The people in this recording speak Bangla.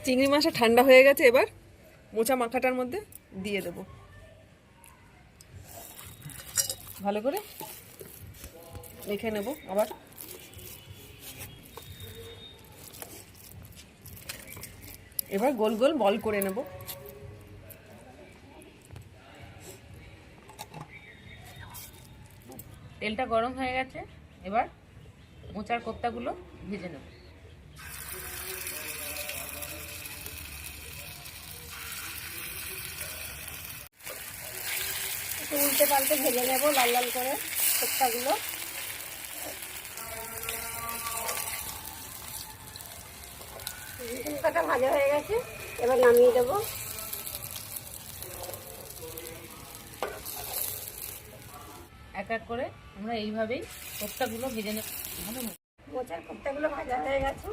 চিংড়ি মাছটা ঠান্ডা হয়ে গেছে, এবার মোচা মাখাটার মধ্যে দিয়ে দেব। ভালো করে মেখে নেব আবার। এবার গোল গোল বল করে নেব। তেলটা গরম হয়ে গেছে, এবার মোচার কোপ্তাগুলো ভেজে নেব। একটু উল্টে পাল্টে ভেজে নেব লাল লাল করে কোপ্তাগুলো। কোপ্তাটা ভাজা হয়ে গেছে, এবার নামিয়ে দেবো। এক এক করে আমরা এইভাবেই কোপ্তাগুলো ভেজে নেব। মোচার কোপ্তাগুলো ভাজা হয়ে গেছে,